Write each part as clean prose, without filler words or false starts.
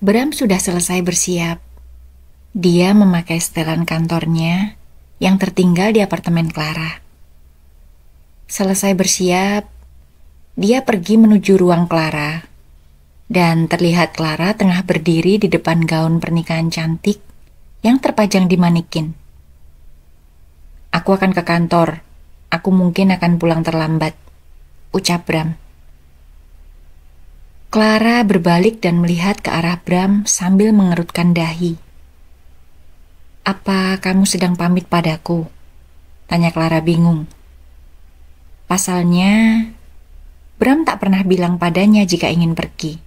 Bram sudah selesai bersiap. Dia memakai setelan kantornya yang tertinggal di apartemen Clara. Selesai bersiap, dia pergi menuju ruang Clara. Dan terlihat Clara tengah berdiri di depan gaun pernikahan cantik yang terpajang di manekin. "Aku akan ke kantor. Aku mungkin akan pulang terlambat," ucap Bram. Clara berbalik dan melihat ke arah Bram sambil mengerutkan dahi. "Apa kamu sedang pamit padaku?" tanya Clara bingung. Pasalnya, Bram tak pernah bilang padanya jika ingin pergi.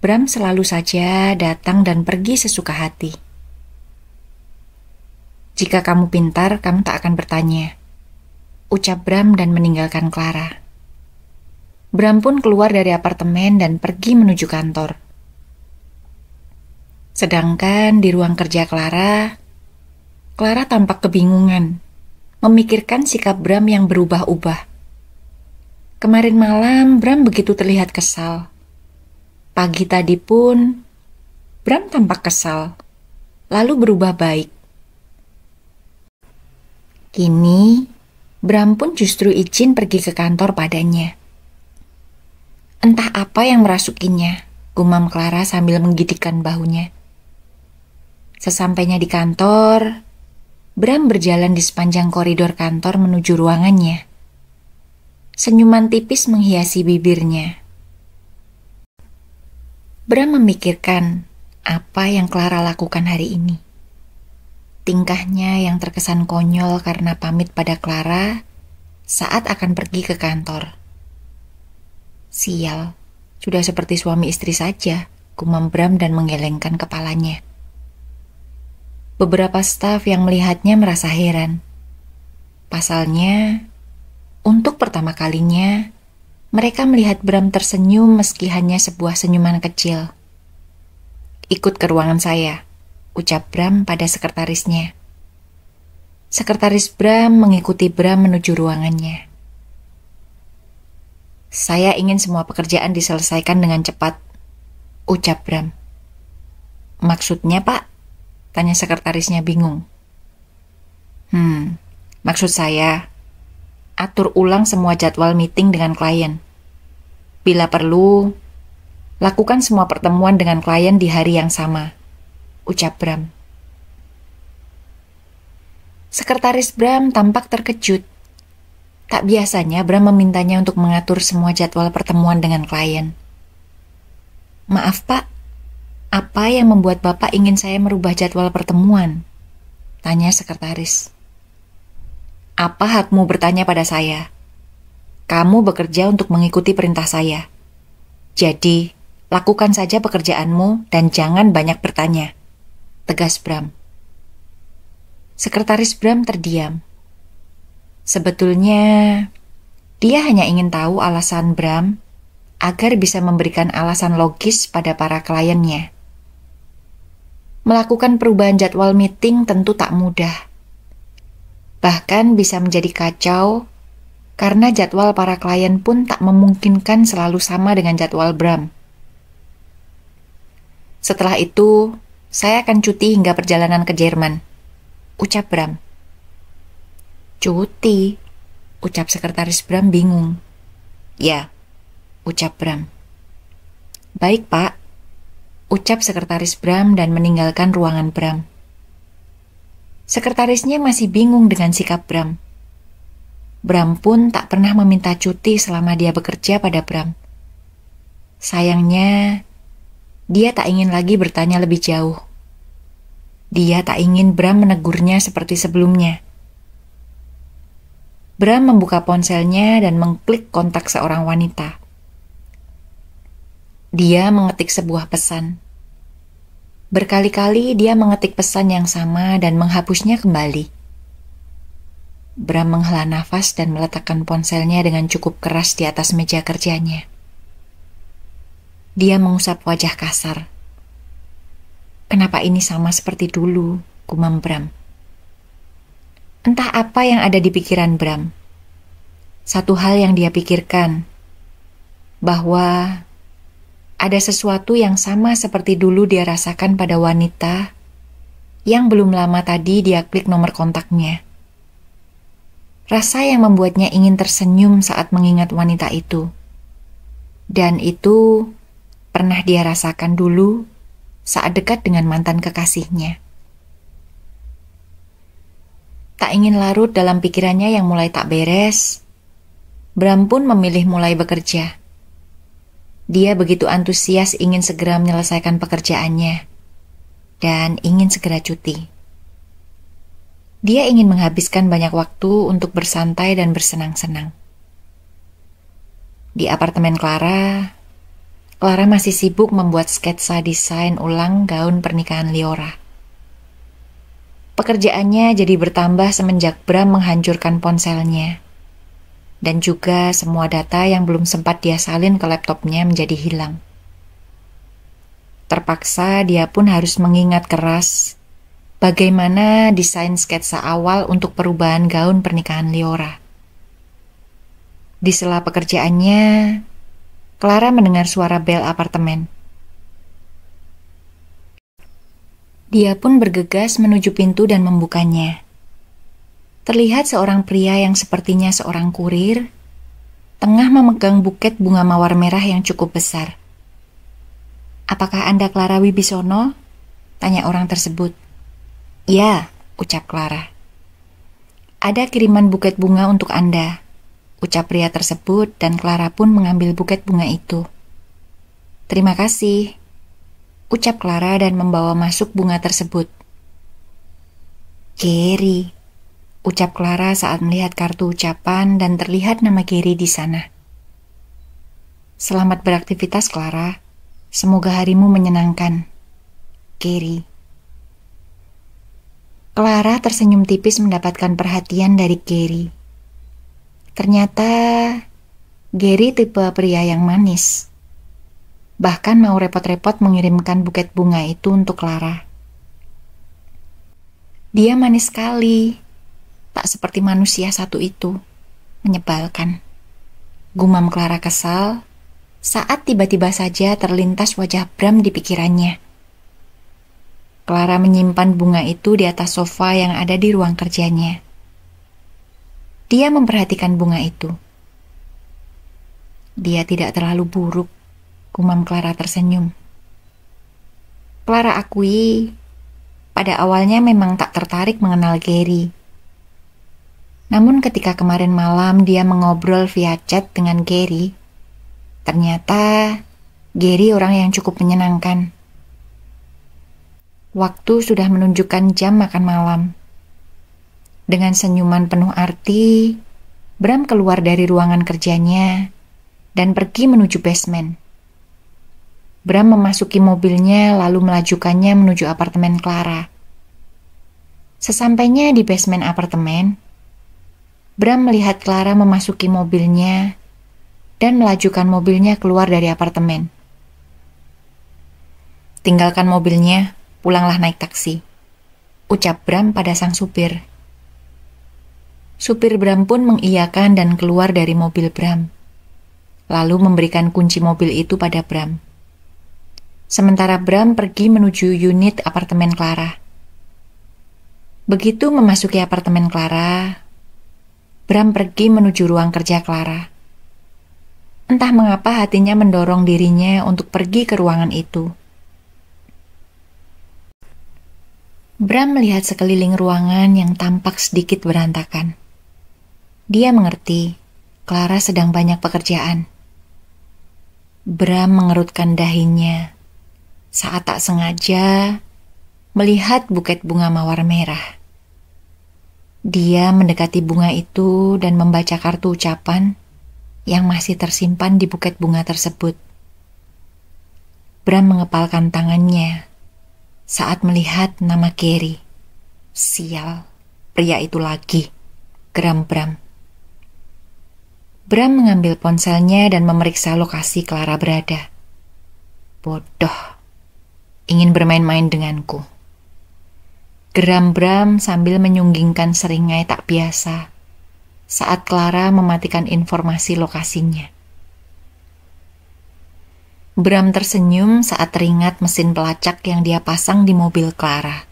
Bram selalu saja datang dan pergi sesuka hati. "Jika kamu pintar, kamu tak akan bertanya," ucap Bram dan meninggalkan Clara. Bram pun keluar dari apartemen dan pergi menuju kantor. Sedangkan di ruang kerja Clara tampak kebingungan, memikirkan sikap Bram yang berubah-ubah. Kemarin malam Bram begitu terlihat kesal. Pagi tadi pun Bram tampak kesal, lalu berubah baik. Kini Bram pun justru izin pergi ke kantor padanya. Entah apa yang merasukinya, gumam Clara sambil menggigitkan bahunya. Sesampainya di kantor, Bram berjalan di sepanjang koridor kantor menuju ruangannya. Senyuman tipis menghiasi bibirnya. Bram memikirkan apa yang Clara lakukan hari ini. Tingkahnya yang terkesan konyol karena pamit pada Clara saat akan pergi ke kantor. "Sial, sudah seperti suami istri saja," gumam Bram dan menggelengkan kepalanya. Beberapa staf yang melihatnya merasa heran. Pasalnya, untuk pertama kalinya, mereka melihat Bram tersenyum meski hanya sebuah senyuman kecil. "Ikut ke ruangan saya," ucap Bram pada sekretarisnya. Sekretaris Bram mengikuti Bram menuju ruangannya. "Saya ingin semua pekerjaan diselesaikan dengan cepat," ucap Bram. "Maksudnya, Pak?" tanya sekretarisnya bingung. Maksud saya, atur ulang semua jadwal meeting dengan klien. Bila perlu, lakukan semua pertemuan dengan klien di hari yang sama," ucap Bram. Sekretaris Bram tampak terkejut. Tak biasanya Bram memintanya untuk mengatur semua jadwal pertemuan dengan klien. "Maaf, Pak, apa yang membuat Bapak ingin saya merubah jadwal pertemuan?" tanya sekretaris. "Apa hakmu bertanya pada saya? Kamu bekerja untuk mengikuti perintah saya. Jadi, lakukan saja pekerjaanmu dan jangan banyak bertanya," tegas Bram. Sekretaris Bram terdiam. Sebetulnya, dia hanya ingin tahu alasan Bram agar bisa memberikan alasan logis pada para kliennya. Melakukan perubahan jadwal meeting tentu tak mudah. Bahkan bisa menjadi kacau karena jadwal para klien pun tak memungkinkan selalu sama dengan jadwal Bram. "Setelah itu, saya akan cuti hingga perjalanan ke Jerman," ucap Bram. "Cuti?" ucap sekretaris Bram bingung. "Ya," ucap Bram. "Baik, Pak," ucap sekretaris Bram dan meninggalkan ruangan Bram. Sekretarisnya masih bingung dengan sikap Bram. Bram pun tak pernah meminta cuti selama dia bekerja pada Bram. Sayangnya, dia tak ingin lagi bertanya lebih jauh. Dia tak ingin Bram menegurnya seperti sebelumnya. Bram membuka ponselnya dan mengklik kontak seorang wanita. Dia mengetik sebuah pesan. Berkali-kali dia mengetik pesan yang sama dan menghapusnya kembali. Bram menghela nafas dan meletakkan ponselnya dengan cukup keras di atas meja kerjanya. Dia mengusap wajah kasar. "Kenapa ini sama seperti dulu?" gumam Bram. Entah apa yang ada di pikiran Bram. Satu hal yang dia pikirkan, bahwa Ada sesuatu yang sama seperti dulu dia rasakan pada wanita yang belum lama tadi dia klik nomor kontaknya. Rasa yang membuatnya ingin tersenyum saat mengingat wanita itu. Dan itu pernah dia rasakan dulu saat dekat dengan mantan kekasihnya. Tak ingin larut dalam pikirannya yang mulai tak beres, Bram pun memilih mulai bekerja. Dia begitu antusias ingin segera menyelesaikan pekerjaannya dan ingin segera cuti. Dia ingin menghabiskan banyak waktu untuk bersantai dan bersenang-senang. Di apartemen Clara masih sibuk membuat sketsa desain ulang gaun pernikahan Liora. Pekerjaannya jadi bertambah semenjak Bram menghancurkan ponselnya. Dan juga semua data yang belum sempat dia salin ke laptopnya menjadi hilang. Terpaksa dia pun harus mengingat keras bagaimana desain sketsa awal untuk perubahan gaun pernikahan Liora. Di sela pekerjaannya, Clara mendengar suara bel apartemen. Dia pun bergegas menuju pintu dan membukanya. Terlihat seorang pria yang sepertinya seorang kurir, tengah memegang buket bunga mawar merah yang cukup besar. "Apakah Anda Clara Wibisono?" tanya orang tersebut. "Ya," ucap Clara. "Ada kiriman buket bunga untuk Anda," ucap pria tersebut, dan Clara pun mengambil buket bunga itu. "Terima kasih," ucap Clara dan membawa masuk bunga tersebut. "Gary," ucap Clara saat melihat kartu ucapan dan terlihat nama Gary di sana. "Selamat beraktivitas, Clara. Semoga harimu menyenangkan. Gary." Clara tersenyum tipis mendapatkan perhatian dari Gary. Ternyata Gary tipe pria yang manis. Bahkan mau repot-repot mengirimkan buket bunga itu untuk Clara. Dia manis sekali. Tak seperti manusia satu itu. Menyebalkan. Gumam Clara kesal saat tiba-tiba saja terlintas wajah Bram di pikirannya. Clara menyimpan bunga itu di atas sofa yang ada di ruang kerjanya. Dia memperhatikan bunga itu. Dia tidak terlalu buruk, gumam Clara tersenyum. Clara akui, pada awalnya memang tak tertarik mengenal Gary. Namun ketika kemarin malam dia mengobrol via chat dengan Gary, ternyata Gary orang yang cukup menyenangkan. Waktu sudah menunjukkan jam makan malam. Dengan senyuman penuh arti, Bram keluar dari ruangan kerjanya dan pergi menuju basement. Bram memasuki mobilnya lalu melajukannya menuju apartemen Clara. Sesampainya di basement apartemen, Bram melihat Clara memasuki mobilnya dan melajukan mobilnya keluar dari apartemen. "Tinggalkan mobilnya, pulanglah naik taksi," ucap Bram pada sang supir. Supir Bram pun mengiyakan dan keluar dari mobil Bram, lalu memberikan kunci mobil itu pada Bram. Sementara Bram pergi menuju unit apartemen Clara. Begitu memasuki apartemen Clara, Bram pergi menuju ruang kerja Clara. Entah mengapa hatinya mendorong dirinya untuk pergi ke ruangan itu. Bram melihat sekeliling ruangan yang tampak sedikit berantakan. Dia mengerti, Clara sedang banyak pekerjaan. Bram mengerutkan dahinya saat tak sengaja melihat buket bunga mawar merah. Dia mendekati bunga itu dan membaca kartu ucapan yang masih tersimpan di buket bunga tersebut. Bram mengepalkan tangannya saat melihat nama Gary. Sial, pria itu lagi, geram Bram. Bram mengambil ponselnya dan memeriksa lokasi Clara berada. Bodoh, ingin bermain-main denganku, geram Bram sambil menyunggingkan seringai tak biasa saat Clara mematikan informasi lokasinya. Bram tersenyum saat teringat mesin pelacak yang dia pasang di mobil Clara.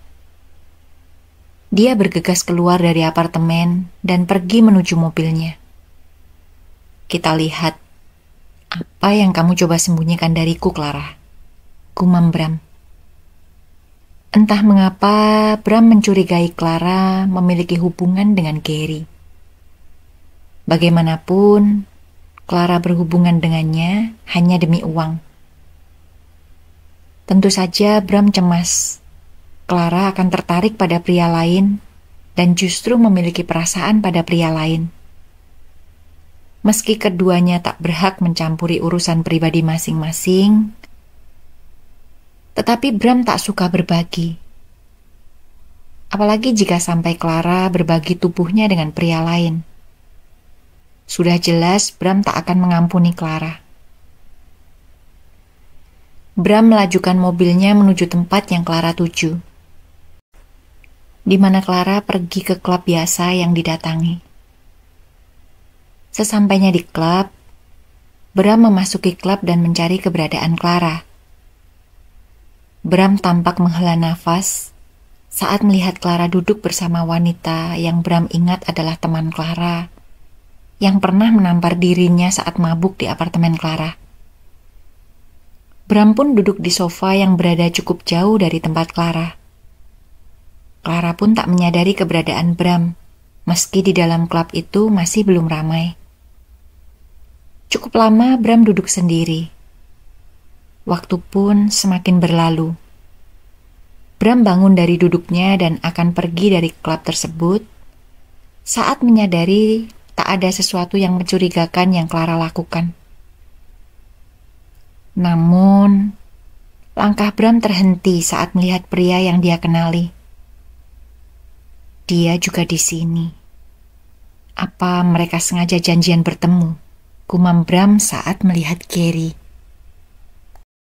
Dia bergegas keluar dari apartemen dan pergi menuju mobilnya. Kita lihat, apa yang kamu coba sembunyikan dariku, Clara? Gumam Bram. Entah mengapa Bram mencurigai Clara memiliki hubungan dengan Gary. Bagaimanapun, Clara berhubungan dengannya hanya demi uang. Tentu saja Bram cemas. Clara akan tertarik pada pria lain dan justru memiliki perasaan pada pria lain. Meski keduanya tak berhak mencampuri urusan pribadi masing-masing, tetapi Bram tak suka berbagi. Apalagi jika sampai Clara berbagi tubuhnya dengan pria lain. Sudah jelas Bram tak akan mengampuni Clara. Bram melajukan mobilnya menuju tempat yang Clara tuju, di mana Clara pergi ke klub biasa yang didatangi. Sesampainya di klub, Bram memasuki klub dan mencari keberadaan Clara. Bram tampak menghela nafas saat melihat Clara duduk bersama wanita yang Bram ingat adalah teman Clara, yang pernah menampar dirinya saat mabuk di apartemen Clara. Bram pun duduk di sofa yang berada cukup jauh dari tempat Clara. Clara pun tak menyadari keberadaan Bram, meski di dalam klub itu masih belum ramai. Cukup lama Bram duduk sendiri. Waktu pun semakin berlalu. Bram bangun dari duduknya dan akan pergi dari klub tersebut saat menyadari tak ada sesuatu yang mencurigakan yang Clara lakukan. Namun, langkah Bram terhenti saat melihat pria yang dia kenali. Dia juga di sini. Apa mereka sengaja janjian bertemu? Gumam Bram saat melihat Gary.